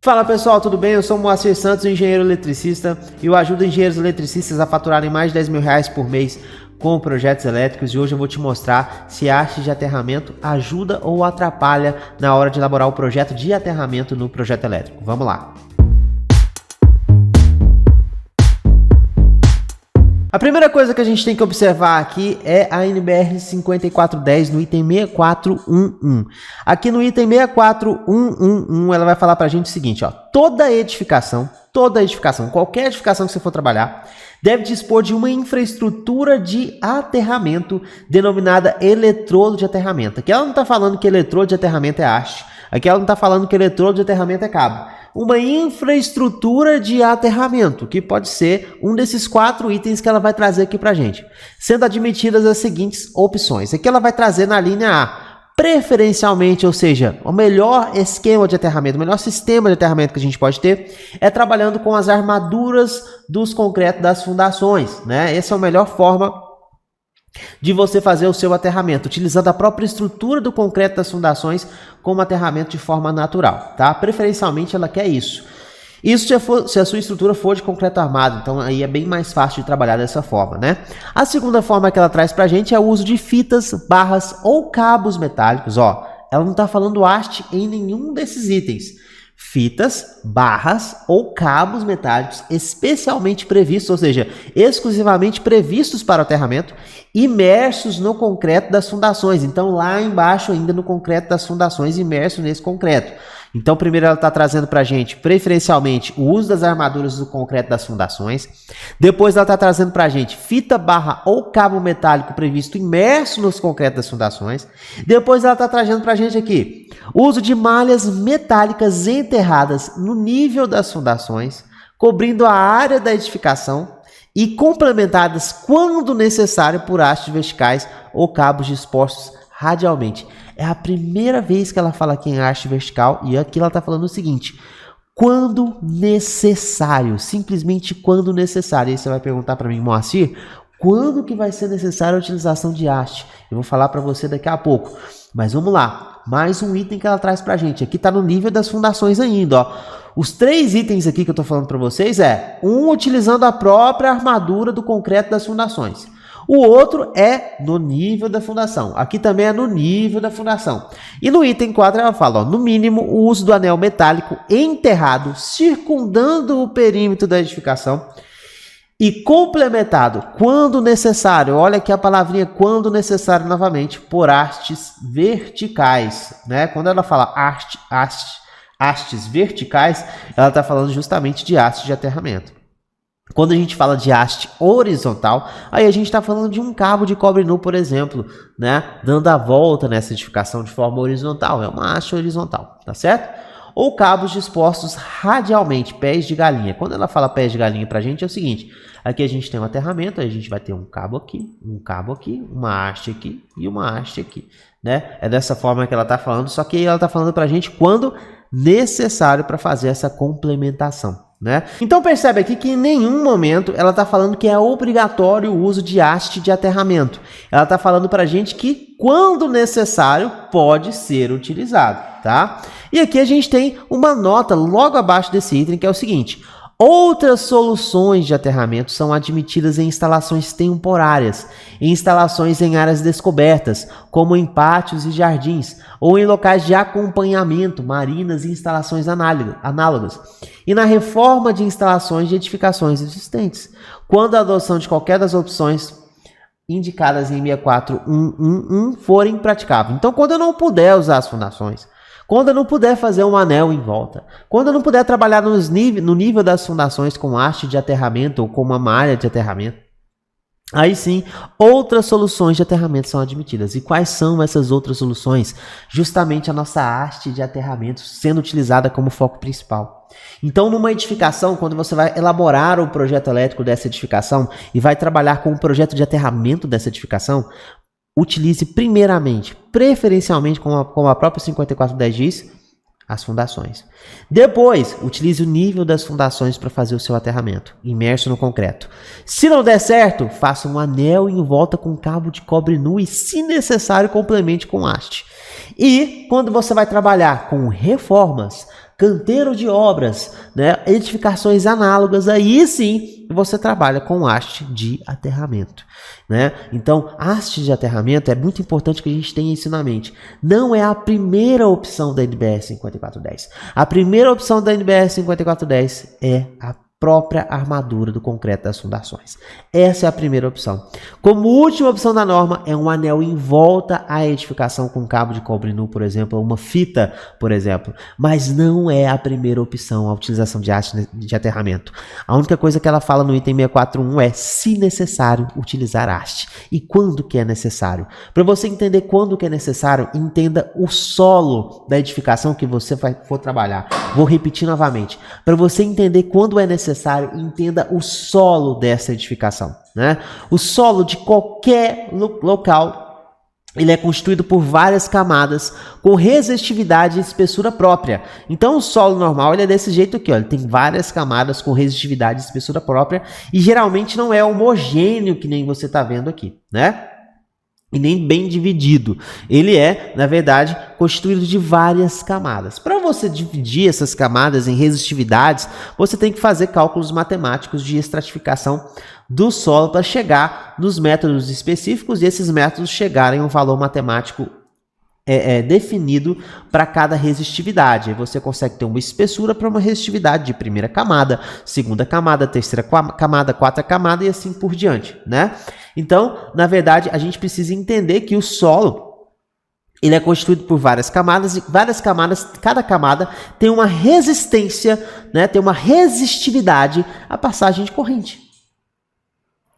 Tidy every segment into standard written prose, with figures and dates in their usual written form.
Fala pessoal, tudo bem? Eu sou o Moacir Santos, engenheiro eletricista, e eu ajudo engenheiros eletricistas a faturarem mais de R$10.000 por mês com projetos elétricos. E hoje eu vou te mostrar se a haste de aterramento ajuda ou atrapalha na hora de elaborar o projeto de aterramento no projeto elétrico. Vamos lá! A primeira coisa que a gente tem que observar aqui é a NBR 5410 no item 6411. Aqui no item 64111, ela vai falar para a gente o seguinte, ó: toda edificação, qualquer edificação que você for trabalhar, deve dispor de uma infraestrutura de aterramento denominada eletrodo de aterramento. Aqui ela não está falando que eletrodo de aterramento é haste. Aqui ela não está falando que eletrodo de aterramento é cabo. Uma infraestrutura de aterramento, que pode ser um desses 4 itens que ela vai trazer aqui para a gente, sendo admitidas as seguintes opções. Aqui ela vai trazer na linha A, preferencialmente, ou seja, o melhor esquema de aterramento, o melhor sistema de aterramento que a gente pode ter é trabalhando com as armaduras dos concretos das fundações, né? Essa é a melhor forma de você fazer o seu aterramento, utilizando a própria estrutura do concreto das fundações como aterramento de forma natural, tá? Preferencialmente ela quer isso. Isso se a sua estrutura for de concreto armado, então aí é bem mais fácil de trabalhar dessa forma, né? A segunda forma que ela traz pra gente é o uso de fitas, barras ou cabos metálicos, ó. Ela não tá falando haste em nenhum desses itens. Fitas, barras ou cabos metálicos especialmente previstos, ou seja, exclusivamente previstos para o aterramento, imersos no concreto das fundações. Então, lá embaixo ainda no concreto das fundações, imerso nesse concreto. Então, primeiro ela está trazendo para a gente, preferencialmente, o uso das armaduras do concreto das fundações. Depois ela está trazendo para a gente fita, barra ou cabo metálico previsto imerso nos concretos das fundações. Depois ela está trazendo para a gente aqui, uso de malhas metálicas enterradas no nível das fundações, cobrindo a área da edificação e complementadas, quando necessário, por hastes verticais ou cabos dispostos radialmente. É a primeira vez que ela fala aqui em haste vertical, e aqui ela está falando o seguinte: quando necessário, simplesmente quando necessário. E aí você vai perguntar para mim, Moacir, quando que vai ser necessária a utilização de haste? Eu vou falar para você daqui a pouco, mas vamos lá. Mais um item que ela traz para a gente. Aqui está no nível das fundações ainda, ó. Os 3 itens aqui que eu estou falando para vocês é um utilizando a própria armadura do concreto das fundações. O outro é no nível da fundação. Aqui também é no nível da fundação. E no item 4 ela fala, ó, no mínimo, o uso do anel metálico enterrado, circundando o perímetro da edificação e complementado, quando necessário, olha aqui a palavrinha quando necessário novamente, por hastes verticais, né? Quando ela fala hastes verticais, ela está falando justamente de haste de aterramento. Quando a gente fala de haste horizontal, aí a gente está falando de um cabo de cobre nu, por exemplo, né? Dando a volta nessa edificação de forma horizontal, é uma haste horizontal, tá certo? Ou cabos dispostos radialmente, pés de galinha. Quando ela fala pés de galinha para a gente é o seguinte, aqui a gente tem um aterramento, aí a gente vai ter um cabo aqui, uma haste aqui e uma haste aqui, né? É dessa forma que ela está falando, só que ela está falando para a gente quando necessário para fazer essa complementação, né? Então percebe aqui que em nenhum momento ela está falando que é obrigatório o uso de haste de aterramento. Ela está falando para a gente que quando necessário pode ser utilizado, tá? E aqui a gente tem uma nota logo abaixo desse item que é o seguinte: outras soluções de aterramento são admitidas em instalações temporárias, em instalações em áreas descobertas, como em pátios e jardins, ou em locais de acompanhamento, marinas e instalações análogas, e na reforma de instalações de edificações existentes, quando a adoção de qualquer das opções indicadas em 64111 forem praticáveis. Então, quando eu não puder usar as fundações, quando eu não puder fazer um anel em volta, quando eu não puder trabalhar no nível das fundações com haste de aterramento ou com uma malha de aterramento, aí sim, outras soluções de aterramento são admitidas. E quais são essas outras soluções? Justamente a nossa haste de aterramento sendo utilizada como foco principal. Então, numa edificação, quando você vai elaborar o projeto elétrico dessa edificação e vai trabalhar com o projeto de aterramento dessa edificação, utilize primeiramente, preferencialmente, como a própria 5410 diz, as fundações. Depois, utilize o nível das fundações para fazer o seu aterramento, imerso no concreto. Se não der certo, faça um anel em volta com cabo de cobre nu e, se necessário, complemente com haste. E, quando você vai trabalhar com reformas, canteiro de obras, né? Edificações análogas, aí sim você trabalha com haste de aterramento, né? Então, haste de aterramento é muito importante que a gente tenha isso na mente. Não é a primeira opção da NBR 5410. A primeira opção da NBR 5410 é a própria armadura do concreto das fundações. Essa é a primeira opção. Como última opção da norma é um anel em volta à edificação com cabo de cobre nu, por exemplo, ou uma fita, por exemplo. Mas não é a primeira opção a utilização de haste de aterramento. A única coisa que ela fala no item 641 é se necessário utilizar haste. E quando que é necessário? Para você entender quando que é necessário, entenda o solo da edificação que você for trabalhar. Vou repetir novamente. Para você entender quando é necessário, entenda o solo dessa edificação, né? O solo de qualquer local, ele é constituído por várias camadas com resistividade e espessura própria. Então o solo normal ele é desse jeito aqui, ó. Ele tem várias camadas com resistividade e espessura própria e geralmente não é homogêneo que nem você está vendo aqui, né? E nem bem dividido. Ele é, na verdade, constituído de várias camadas. Para você dividir essas camadas em resistividades, você tem que fazer cálculos matemáticos de estratificação do solo para chegar nos métodos específicos e esses métodos chegarem a um valor matemático definido para cada resistividade. Aí você consegue ter uma espessura para uma resistividade de primeira camada, segunda camada, terceira camada, quarta camada e assim por diante, né? Então, na verdade, a gente precisa entender que o solo ele é constituído por várias camadas e cada camada tem uma resistência, né? Tem uma resistividade à passagem de corrente,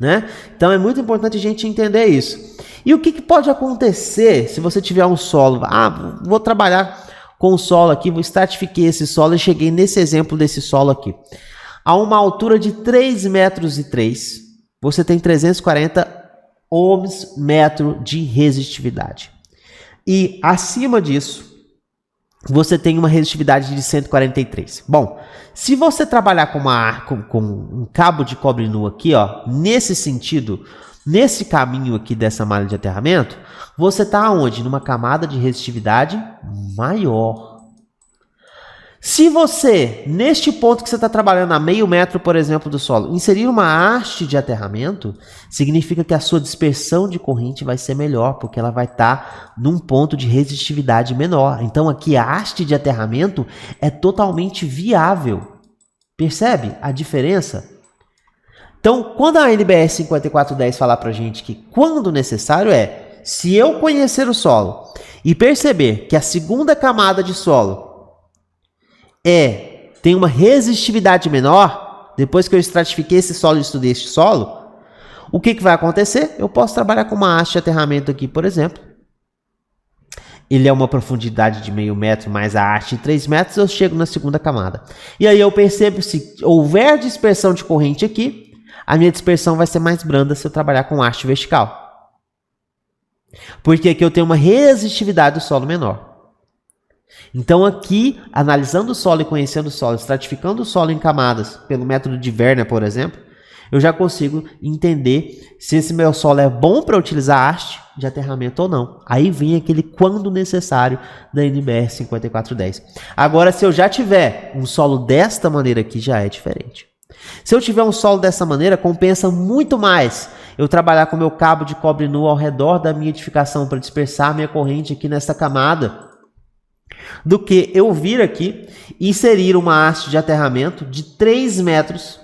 né? Então é muito importante a gente entender isso. E o que pode acontecer se você tiver um solo? Vou trabalhar com o solo aqui, vou estratificar esse solo e cheguei nesse exemplo desse solo aqui. A uma altura de 3,3 metros, você tem 340 ohms metro de resistividade. E acima disso, você tem uma resistividade de 143. Bom, se você trabalhar com um cabo de cobre nu aqui, ó, nesse sentido, nesse caminho aqui dessa malha de aterramento, você está onde? Numa camada de resistividade maior. Se você, neste ponto que você está trabalhando a meio metro, por exemplo, do solo, inserir uma haste de aterramento, significa que a sua dispersão de corrente vai ser melhor, porque ela vai estar num ponto de resistividade menor. Então aqui a haste de aterramento é totalmente viável. Percebe a diferença? Então, quando a NBR 5410 falar para a gente que quando necessário se eu conhecer o solo e perceber que a segunda camada de solo tem uma resistividade menor, depois que eu estratifiquei esse solo e estudei este solo, o que vai acontecer? Eu posso trabalhar com uma haste de aterramento aqui, por exemplo. Ele é uma profundidade de meio metro, mais a haste de 3 metros, eu chego na segunda camada. E aí eu percebo se houver dispersão de corrente aqui, a minha dispersão vai ser mais branda se eu trabalhar com haste vertical. Porque aqui eu tenho uma resistividade do solo menor. Então aqui, analisando o solo e conhecendo o solo, estratificando o solo em camadas, pelo método de Werner, por exemplo, eu já consigo entender se esse meu solo é bom para utilizar haste de aterramento ou não. Aí vem aquele quando necessário da NBR 5410. Agora, se eu já tiver um solo desta maneira aqui, já é diferente. Se eu tiver um solo dessa maneira, compensa muito mais eu trabalhar com meu cabo de cobre nu ao redor da minha edificação para dispersar a minha corrente aqui nessa camada, do que eu vir aqui e inserir uma haste de aterramento de 3 metros,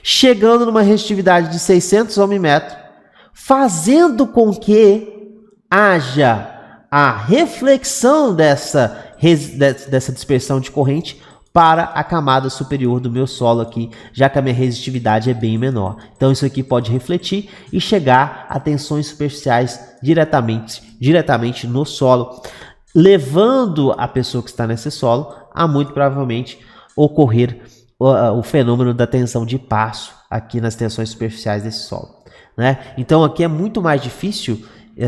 chegando numa resistividade de 600 ohms, fazendo com que haja a reflexão dessa dispersão de corrente para a camada superior do meu solo aqui, já que a minha resistividade é bem menor. Então isso aqui pode refletir e chegar a tensões superficiais diretamente no solo, levando a pessoa que está nesse solo a muito provavelmente ocorrer o fenômeno da tensão de passo aqui nas tensões superficiais desse solo, né? Então aqui é muito mais difícil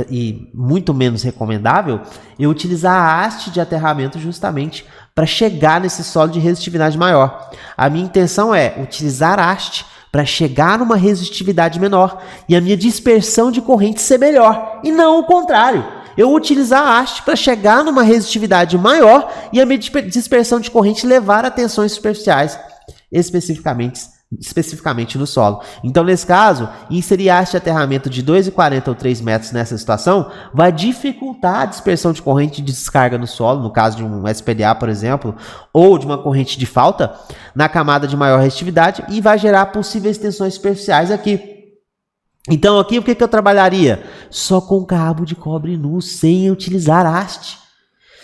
e muito menos recomendável eu utilizar a haste de aterramento justamente para chegar nesse solo de resistividade maior. A minha intenção é utilizar a haste para chegar numa resistividade menor e a minha dispersão de corrente ser melhor, e não o contrário. eu utilizar a haste para chegar numa resistividade maior e a minha dispersão de corrente levar a tensões superficiais, especificamente no solo. Então, nesse caso, inserir haste de aterramento de 2,40 ou 3 metros nessa situação vai dificultar a dispersão de corrente de descarga no solo, no caso de um SPDA, por exemplo, ou de uma corrente de falta, na camada de maior resistividade e vai gerar possíveis tensões superficiais aqui. Então, aqui o que eu trabalharia? Só com cabo de cobre nu, sem utilizar haste.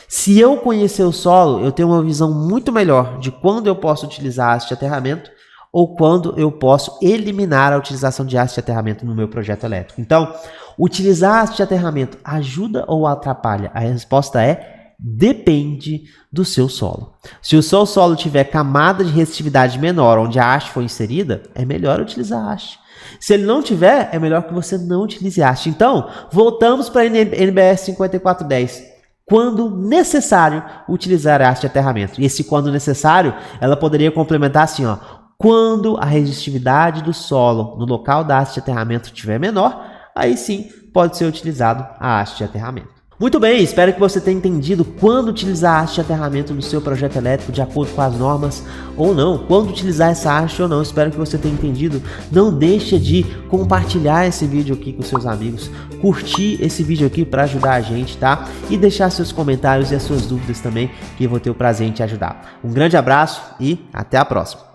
Se eu conhecer o solo, eu tenho uma visão muito melhor de quando eu posso utilizar haste de aterramento ou quando eu posso eliminar a utilização de haste de aterramento no meu projeto elétrico. Então, utilizar haste de aterramento ajuda ou atrapalha? A resposta é depende do seu solo. Se o seu solo tiver camada de resistividade menor, onde a haste foi inserida, é melhor utilizar a haste. Se ele não tiver, é melhor que você não utilize haste. Então, voltamos para a NBR 5410. Quando necessário, utilizar a haste de aterramento. E esse quando necessário, ela poderia complementar assim, ó. Quando a resistividade do solo no local da haste de aterramento estiver menor, aí sim pode ser utilizado a haste de aterramento. Muito bem, espero que você tenha entendido quando utilizar a haste de aterramento no seu projeto elétrico de acordo com as normas ou não, quando utilizar essa haste ou não, espero que você tenha entendido. Não deixe de compartilhar esse vídeo aqui com seus amigos, curtir esse vídeo aqui para ajudar a gente, tá? E deixar seus comentários e as suas dúvidas também, que eu vou ter o prazer em te ajudar. Um grande abraço e até a próxima!